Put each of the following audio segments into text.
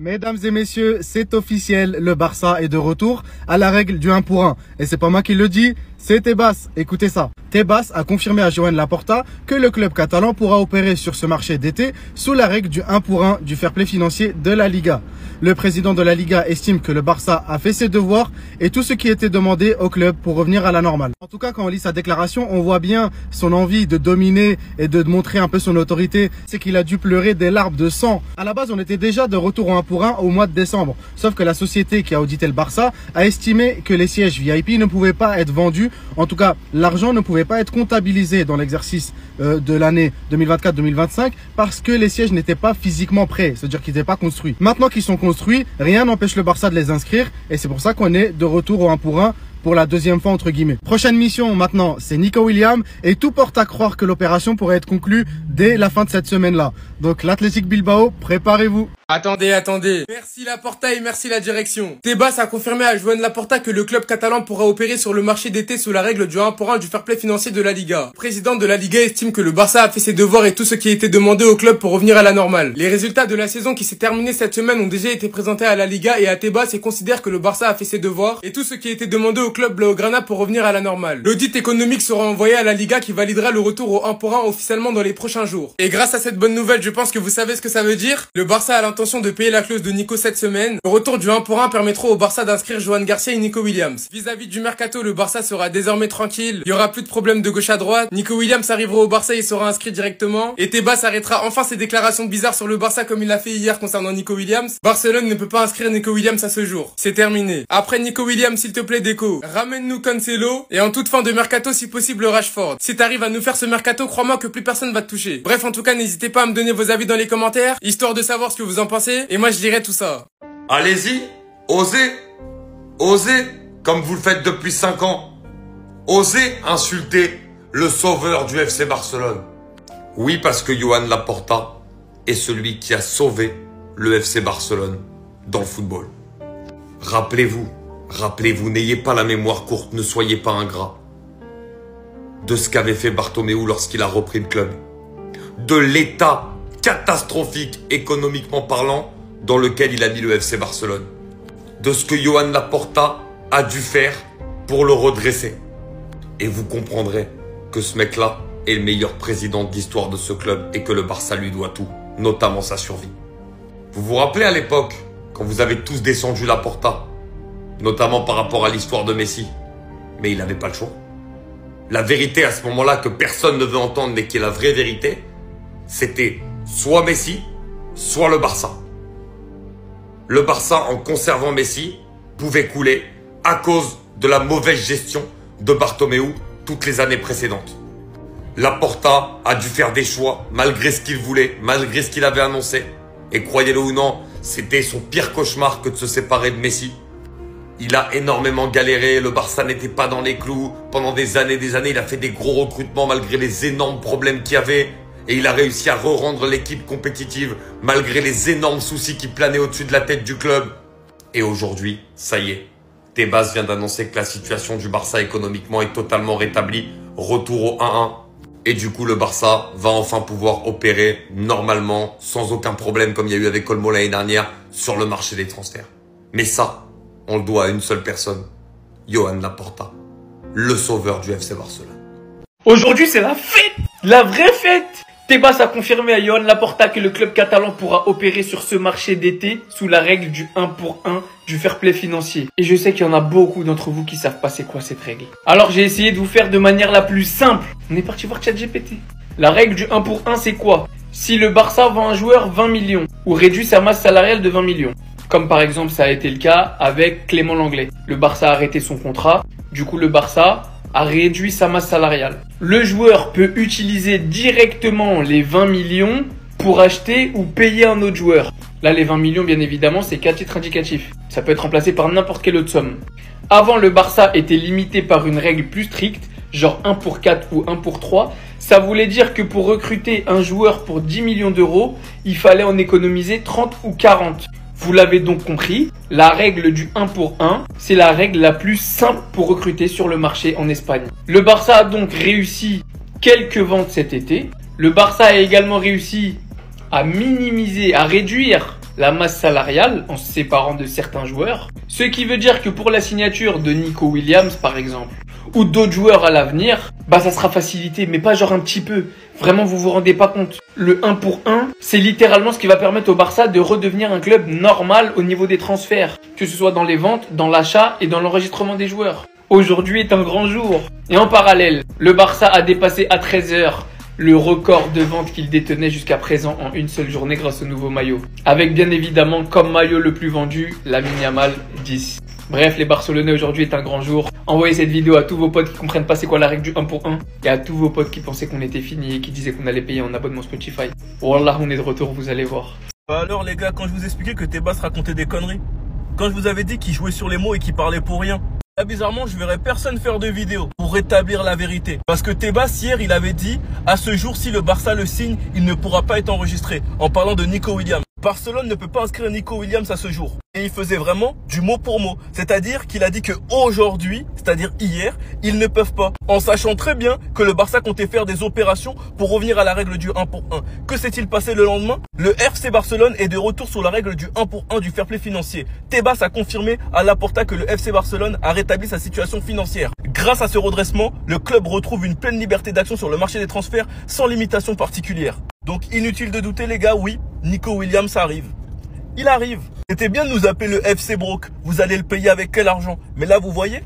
Mesdames et messieurs, c'est officiel, le Barça est de retour à la règle du 1 pour 1. Et c'est pas moi qui le dis, c'est Tebas. Écoutez ça. Tebas a confirmé à Joan Laporta que le club catalan pourra opérer sur ce marché d'été sous la règle du 1 pour 1 du fair play financier de la Liga. Le président de la Liga estime que le Barça a fait ses devoirs et tout ce qui était demandé au club pour revenir à la normale. En tout cas, quand on lit sa déclaration, on voit bien son envie de dominer et de montrer un peu son autorité. C'est qu'il a dû pleurer des larmes de sang. À la base, on était déjà de retour au 1 pour 1 au mois de décembre. Sauf que la société qui a audité le Barça a estimé que les sièges VIP ne pouvaient pas être vendus. En tout cas, l'argent ne pouvait pas être comptabilisé dans l'exercice de l'année 2024-2025 parce que les sièges n'étaient pas physiquement prêts, c'est-à-dire qu'ils n'étaient pas construits. Maintenant qu'ils sont construits, rien n'empêche le Barça de les inscrire et c'est pour ça qu'on est de retour au 1 pour 1 pour la deuxième fois entre guillemets. Prochaine mission maintenant, c'est Nico Williams et tout porte à croire que l'opération pourrait être conclue dès la fin de cette semaine-là. Donc l'Athletic Bilbao, préparez-vous. Attendez. Merci Laporta et merci la direction. Tebas a confirmé à Joan Laporta que le club catalan pourra opérer sur le marché d'été sous la règle du 1 pour 1 du fair play financier de la Liga. Le président de la Liga estime que le Barça a fait ses devoirs et tout ce qui a été demandé au club pour revenir à la normale. Les résultats de la saison qui s'est terminée cette semaine ont déjà été présentés à la Liga et à Tebas et considère que le Barça a fait ses devoirs et tout ce qui a été demandé au club blaugrana pour revenir à la normale. L'audit économique sera envoyé à la Liga qui validera le retour au 1 pour 1 officiellement dans les prochains jours. Et grâce à cette bonne nouvelle, je pense que vous savez ce que ça veut dire. Le Barça a l'intention de payer la clause de Nico cette semaine. Le retour du 1 pour 1 permettra au Barça d'inscrire Joan Garcia et Nico Williams. Vis-à-vis du mercato, le Barça sera désormais tranquille. Il y aura plus de problème de gauche à droite. Nico Williams arrivera au Barça et sera inscrit directement. Et Tebas arrêtera enfin ses déclarations bizarres sur le Barça comme il l'a fait hier concernant Nico Williams. Barcelone ne peut pas inscrire Nico Williams à ce jour. C'est terminé. Après Nico Williams, s'il te plaît Deco, ramène-nous Cancelo et en toute fin de mercato si possible Rashford. Si t'arrives à nous faire ce mercato, crois-moi que plus personne va te toucher. Bref, en tout cas, n'hésitez pas à me donner vos avis dans les commentaires, histoire de savoir ce que vous en pensez. Et moi, je dirai tout ça. Allez-y, osez, comme vous le faites depuis 5 ans. Osez insulter le sauveur du FC Barcelone. Oui, parce que Joan Laporta est celui qui a sauvé le FC Barcelone dans le football. Rappelez-vous, n'ayez pas la mémoire courte, ne soyez pas ingrat de ce qu'avait fait Bartomeu lorsqu'il a repris le club. De l'état catastrophique économiquement parlant dans lequel il a mis le FC Barcelone. De ce que Joan Laporta a dû faire pour le redresser. Et vous comprendrez que ce mec-là est le meilleur président de l'histoire de ce club et que le Barça lui doit tout, notamment sa survie. Vous vous rappelez à l'époque, quand vous avez tous descendu Laporta, notamment par rapport à l'histoire de Messi, mais il n'avait pas le choix. La vérité à ce moment-là que personne ne veut entendre mais qui est la vraie vérité, c'était soit Messi, soit le Barça. Le Barça, en conservant Messi, pouvait couler à cause de la mauvaise gestion de Bartomeu toutes les années précédentes. Laporta a dû faire des choix malgré ce qu'il voulait, malgré ce qu'il avait annoncé. Et croyez-le ou non, c'était son pire cauchemar que de se séparer de Messi. Il a énormément galéré, le Barça n'était pas dans les clous. Pendant des années, il a fait des gros recrutements malgré les énormes problèmes qu'il y avait. Et il a réussi à re-rendre l'équipe compétitive malgré les énormes soucis qui planaient au-dessus de la tête du club. Et aujourd'hui, ça y est, Tebas vient d'annoncer que la situation du Barça économiquement est totalement rétablie. Retour au 1-1. Et du coup, le Barça va enfin pouvoir opérer normalement, sans aucun problème comme il y a eu avec Olmo l'année dernière, sur le marché des transferts. Mais ça, on le doit à une seule personne, Joan Laporta, le sauveur du FC Barcelone. Aujourd'hui, c'est la fête, la vraie fête. Tebas a confirmé à Joan Laporta que le club catalan pourra opérer sur ce marché d'été sous la règle du 1 pour 1 du fair play financier. Et je sais qu'il y en a beaucoup d'entre vous qui savent pas c'est quoi cette règle. Alors j'ai essayé de vous faire de manière la plus simple. On est parti voir ChatGPT. La règle du 1 pour 1 c'est quoi? Si le Barça vend un joueur 20 millions ou réduit sa masse salariale de 20 millions. Comme par exemple ça a été le cas avec Clément Lenglet. Le Barça a arrêté son contrat, du coup le Barça a réduit sa masse salariale. Le joueur peut utiliser directement les 20 millions pour acheter ou payer un autre joueur. Là, les 20 millions, bien évidemment, c'est qu'à titre indicatif. Ça peut être remplacé par n'importe quelle autre somme. Avant, le Barça était limité par une règle plus stricte, genre 1 pour 4 ou 1 pour 3. Ça voulait dire que pour recruter un joueur pour 10 millions d'euros, il fallait en économiser 30 ou 40. Vous l'avez donc compris, la règle du 1 pour 1, c'est la règle la plus simple pour recruter sur le marché en Espagne. Le Barça a donc réussi quelques ventes cet été. Le Barça a également réussi à minimiser, à réduire la masse salariale en se séparant de certains joueurs. Ce qui veut dire que pour la signature de Nico Williams par exemple, ou d'autres joueurs à l'avenir, bah ça sera facilité, mais pas genre un petit peu. Vraiment, vous vous rendez pas compte. Le 1 pour 1, c'est littéralement ce qui va permettre au Barça de redevenir un club normal au niveau des transferts, que ce soit dans les ventes, dans l'achat et dans l'enregistrement des joueurs. Aujourd'hui est un grand jour. Et en parallèle, le Barça a dépassé à 13h le record de vente qu'il détenait jusqu'à présent en une seule journée grâce au nouveau maillot. Avec bien évidemment comme maillot le plus vendu, Lamine Yamal 10. Bref, les Barcelonais aujourd'hui est un grand jour. Envoyez cette vidéo à tous vos potes qui comprennent pas c'est quoi la règle du 1 pour 1 et à tous vos potes qui pensaient qu'on était fini et qui disaient qu'on allait payer en abonnement Spotify. Wallah, on est de retour, vous allez voir. Bah alors les gars, quand je vous expliquais que Tebas racontait des conneries, quand je vous avais dit qu'il jouait sur les mots et qu'il parlait pour rien, là, bizarrement, je verrais personne faire de vidéo pour rétablir la vérité. Parce que Tebas, hier, il avait dit, à ce jour, si le Barça le signe, il ne pourra pas être enregistré. En parlant de Nico Williams. Barcelone ne peut pas inscrire Nico Williams à ce jour. Et il faisait vraiment du mot pour mot. C'est-à-dire qu'il a dit que aujourd'hui, c'est-à-dire hier, ils ne peuvent pas. En sachant très bien que le Barça comptait faire des opérations pour revenir à la règle du 1 pour 1. Que s'est-il passé le lendemain? Le FC Barcelone est de retour sur la règle du 1 pour 1 du fair play financier. Tebas a confirmé à Laporta que le FC Barcelone a rétabli sa situation financière. Grâce à ce redressement, le club retrouve une pleine liberté d'action sur le marché des transferts sans limitation particulière. Donc inutile de douter les gars, oui, Nico Williams arrive. Il arrive. C'était bien de nous appeler le FC Broke. Vous allez le payer avec quel argent? Mais là vous voyez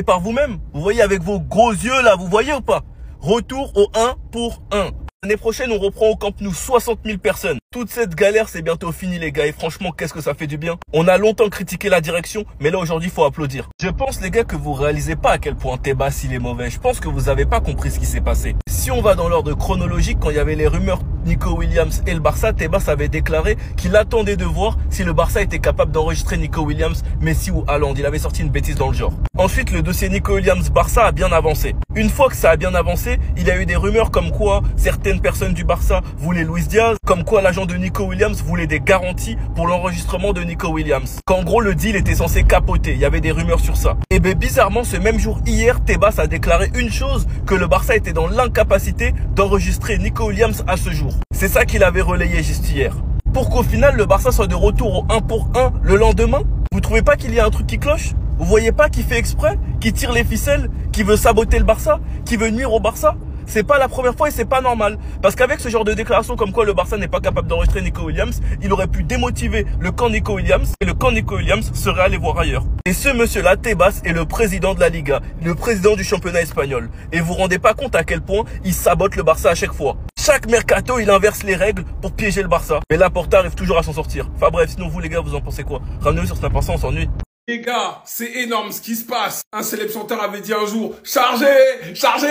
par vous-même. Vous voyez avec vos gros yeux là, vous voyez ou pas? Retour au 1 pour 1. L'année prochaine, on reprend au Camp Nou 60 000 personnes. Toute cette galère, c'est bientôt fini les gars. Et franchement, qu'est-ce que ça fait du bien. On a longtemps critiqué la direction, mais là aujourd'hui, il faut applaudir. Je pense les gars que vous réalisez pas à quel point Tebas il est mauvais. Je pense que vous avez pas compris ce qui s'est passé. Si on va dans l'ordre chronologique, quand il y avait les rumeurs Nico Williams et le Barça, Tebas avait déclaré qu'il attendait de voir si le Barça était capable d'enregistrer Nico Williams, Messi ou Haaland. Il avait sorti une bêtise dans le genre. Ensuite, le dossier Nico Williams-Barça a bien avancé. Une fois que ça a bien avancé, il y a eu des rumeurs comme quoi certaines personnes du Barça voulaient Luis Diaz, comme quoi l'agent de Nico Williams voulait des garanties pour l'enregistrement de Nico Williams. Qu'en gros, le deal était censé capoter. Il y avait des rumeurs sur ça. Et bien bizarrement, ce même jour, hier, Tebas a déclaré une chose, que le Barça était dans l'incapacité d'enregistrer Nico Williams à ce jour. C'est ça qu'il avait relayé juste hier. Pour qu'au final, le Barça soit de retour au 1 pour 1 le lendemain. Vous trouvez pas qu'il y a un truc qui cloche? Vous voyez pas qu'il fait exprès? Qu'il tire les ficelles? Qu'il veut saboter le Barça? Qu'il veut nuire au Barça? C'est pas la première fois et c'est pas normal. Parce qu'avec ce genre de déclaration comme quoi le Barça n'est pas capable d'enregistrer Nico Williams, il aurait pu démotiver le camp Nico Williams et le camp Nico Williams serait allé voir ailleurs. Et ce monsieur-là, Tebas, est le président de la Liga, le président du championnat espagnol. Et vous vous rendez pas compte à quel point il sabote le Barça à chaque fois. Chaque mercato, il inverse les règles pour piéger le Barça. Mais Laporta arrive toujours à s'en sortir. Enfin bref, sinon vous les gars, vous en pensez quoi? Ramenez-le sur Snap, on s'ennuie. Les gars, c'est énorme ce qui se passe. Un célèbre chanteur avait dit un jour, chargez, chargez,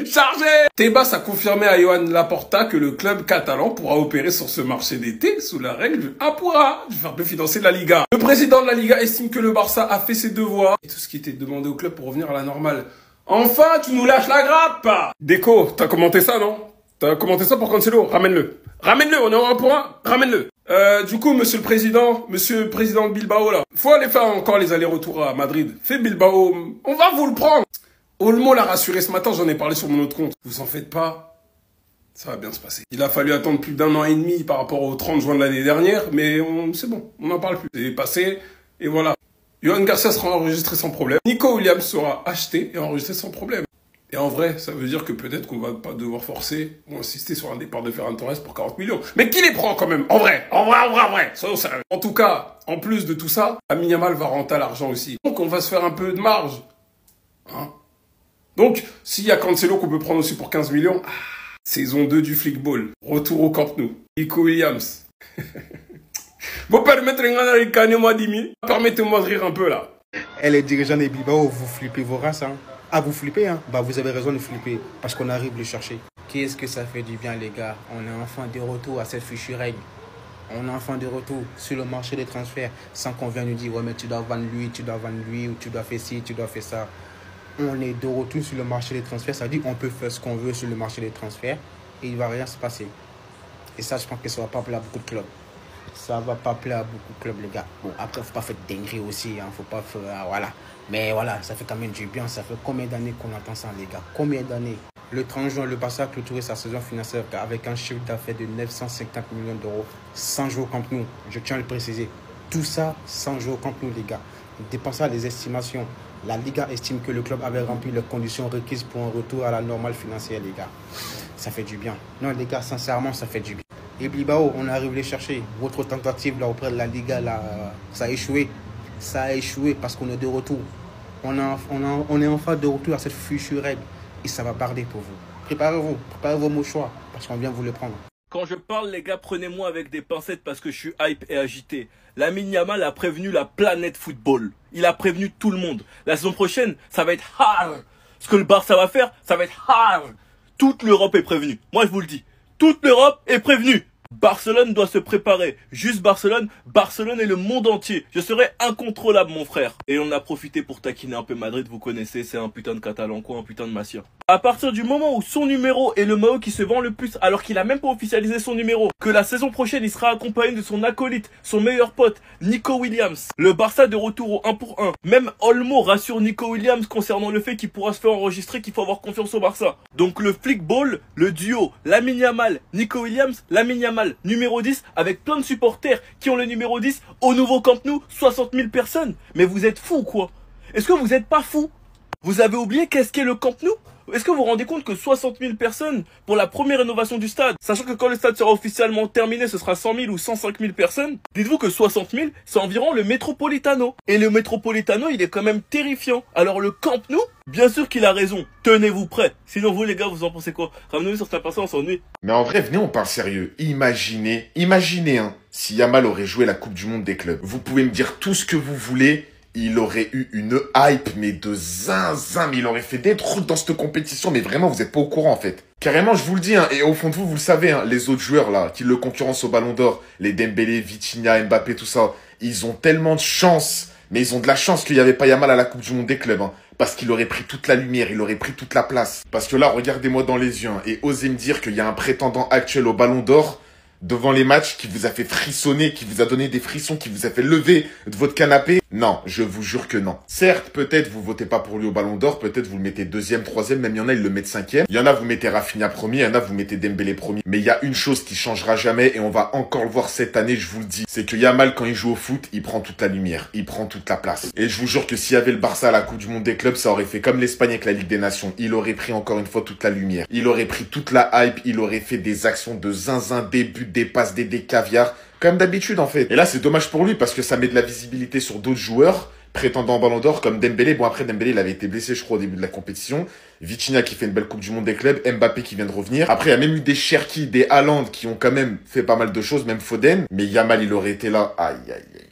chargez. Tebas a confirmé à Joan Laporta que le club catalan pourra opérer sur ce marché d'été sous la règle du 1 pour 1 du fair play financier de la Liga. Le président de la Liga estime que le Barça a fait ses devoirs et tout ce qui était demandé au club pour revenir à la normale. Enfin, tu nous lâches la grappe. Déco, t'as commenté ça, non? T'as commenté ça pour Cancelo? Ramène-le. Ramène-le, on est en 1 pour 1. Ramène-le. Du coup, monsieur le président de Bilbao, là, faut aller faire encore les allers-retours à Madrid. Fais Bilbao, on va vous le prendre. Olmo l'a rassuré ce matin, j'en ai parlé sur mon autre compte. Vous en faites pas, ça va bien se passer. Il a fallu attendre plus d'1 an et demi par rapport au 30 juin de l'année dernière, mais c'est bon, on n'en parle plus. C'est passé, et voilà. Johan Garcia sera enregistré sans problème. Nico Williams sera acheté et enregistré sans problème. Et en vrai, ça veut dire que peut-être qu'on va pas devoir forcer ou insister sur un départ de Ferran Torres pour 40 millions. Mais qui les prend quand même? En vrai. Soyons sérieux. En tout cas, en plus de tout ça, Lamine Yamal va rentrer à l'argent aussi. Donc on va se faire un peu de marge. Hein? Donc, s'il y a Cancelo qu'on peut prendre aussi pour 15 millions, saison 2 du Flickball. Retour au Camp Nou. Nico Williams. Vous permettez-moi de rire un peu là. Et les dirigeants des Bilbao, vous flippez vos races, hein. Ah, vous flippez, hein? Bah, vous avez raison de flipper, parce qu'on arrive les chercher. Qu'est-ce que ça fait du bien, les gars? On est enfin de retour à cette fichue règle. On est enfin de retour sur le marché des transferts, sans qu'on vienne nous dire, ouais, mais tu dois vendre lui, ou tu dois faire ci, tu dois faire ça. On est de retour sur le marché des transferts, ça dit on peut faire ce qu'on veut sur le marché des transferts, et il ne va rien se passer. Et ça, je pense que ça ne va pas plaire à beaucoup de clubs. Ça va pas plaire à beaucoup de clubs, les gars. Bon, après, faut pas faire de dinguerie aussi, hein. Faut pas faire, voilà. Mais voilà, ça fait quand même du bien. Ça fait combien d'années qu'on attend ça, les gars? Combien d'années? Le 30 juin, le Barça a clôturé sa saison financière avec un chiffre d'affaires de 950 millions d'euros sans jouer au Camp Nou. Je tiens à le préciser. Tout ça sans jouer au Camp Nou, les gars. Dépensant les estimations, la Liga estime que le club avait rempli les conditions requises pour un retour à la normale financière, les gars. Ça fait du bien. Non, les gars, sincèrement, ça fait du bien. Et Bilbao, on arrive les chercher. Votre tentative là auprès de la Liga, là, ça a échoué. Ça a échoué parce qu'on est de retour. On est enfin de retour à cette future règle. Et ça va parler pour vous. Préparez vos mouchoirs parce qu'on vient vous le prendre. Quand je parle, les gars, prenez-moi avec des pincettes parce que je suis hype et agité. Lamine Yamal a prévenu la planète football. Il a prévenu tout le monde. La saison prochaine, ça va être hard. Ce que le Barça va faire, ça va être hard. Toute l'Europe est prévenue. Moi, je vous le dis. Toute l'Europe est prévenue. Barcelone doit se préparer. Juste Barcelone, Barcelone et le monde entier. Je serai incontrôlable, mon frère. Et on a profité pour taquiner un peu Madrid, vous connaissez, c'est un putain de Catalan, quoi, un putain de Massien. À partir du moment où son numéro est le maillot qui se vend le plus, alors qu'il a même pas officialisé son numéro, que la saison prochaine il sera accompagné de son acolyte, son meilleur pote, Nico Williams, le Barça de retour au 1 pour 1. Même Olmo rassure Nico Williams concernant le fait qu'il pourra se faire enregistrer, qu'il faut avoir confiance au Barça. Donc le flickball, le duo, Lamine Yamal, Nico Williams, Lamine Yamal, numéro 10, avec plein de supporters qui ont le numéro 10 au nouveau Camp Nou, 60 000 personnes. Mais vous êtes fous quoi? Est-ce que vous êtes pas fous? Vous avez oublié qu'est-ce qu'est le Camp Nou? Est-ce que vous vous rendez compte que 60 000 personnes pour la première rénovation du stade, sachant que quand le stade sera officiellement terminé, ce sera 100 000 ou 105 000 personnes, dites-vous que 60 000, c'est environ le Metropolitano. Et le Metropolitano, il est quand même terrifiant. Alors le Camp Nou, bien sûr qu'il a raison. Tenez-vous prêts. Sinon vous les gars, vous en pensez quoi? Ramenez-nous sur cette personne, on s'ennuie. Mais en vrai, venez, on parle sérieux. Imaginez, hein, si Yamal aurait joué la Coupe du Monde des clubs. Vous pouvez me dire tout ce que vous voulez. Il aurait eu une hype, mais de zinzin, mais il aurait fait des trucs dans cette compétition, mais vraiment, vous êtes pas au courant, en fait. Carrément, je vous le dis, hein, et au fond de vous, vous le savez, hein, les autres joueurs, là, qui le concurrencent au Ballon d'Or, les Dembélé, Vitinha, Mbappé, tout ça, ils ont tellement de chance, mais ils ont de la chance qu'il n'y avait pas Yamal à la Coupe du Monde des clubs, hein, parce qu'il aurait pris toute la lumière, il aurait pris toute la place. Parce que là, regardez-moi dans les yeux, hein, et osez me dire qu'il y a un prétendant actuel au Ballon d'Or, devant les matchs, qui vous a fait frissonner, qui vous a donné des frissons, qui vous a fait lever de votre canapé. Non, je vous jure que non. Certes, peut-être vous votez pas pour lui au Ballon d'Or, peut-être vous le mettez deuxième, troisième, même il y en a, ils le mettent cinquième. Il y en a, vous mettez Rafinha premier, il y en a, vous mettez Dembélé premier. Mais il y a une chose qui changera jamais, et on va encore le voir cette année, je vous le dis, c'est que Yamal, quand il joue au foot, il prend toute la lumière, il prend toute la place. Et je vous jure que s'il y avait le Barça à la Coupe du Monde des clubs, ça aurait fait comme l'Espagne avec la Ligue des Nations. Il aurait pris encore une fois toute la lumière. Il aurait pris toute la hype, il aurait fait des actions de zinzin, des buts, des passes, des caviar, comme d'habitude en fait. Et là c'est dommage pour lui parce que ça met de la visibilité sur d'autres joueurs prétendant Ballon d'Or comme Dembélé. Bon après Dembélé il avait été blessé je crois au début de la compétition. Vitinha qui fait une belle Coupe du Monde des clubs, Mbappé qui vient de revenir. Après il y a même eu des Cherki, des Haaland qui ont quand même fait pas mal de choses, même Foden. Mais Yamal il aurait été là, aïe aïe aïe.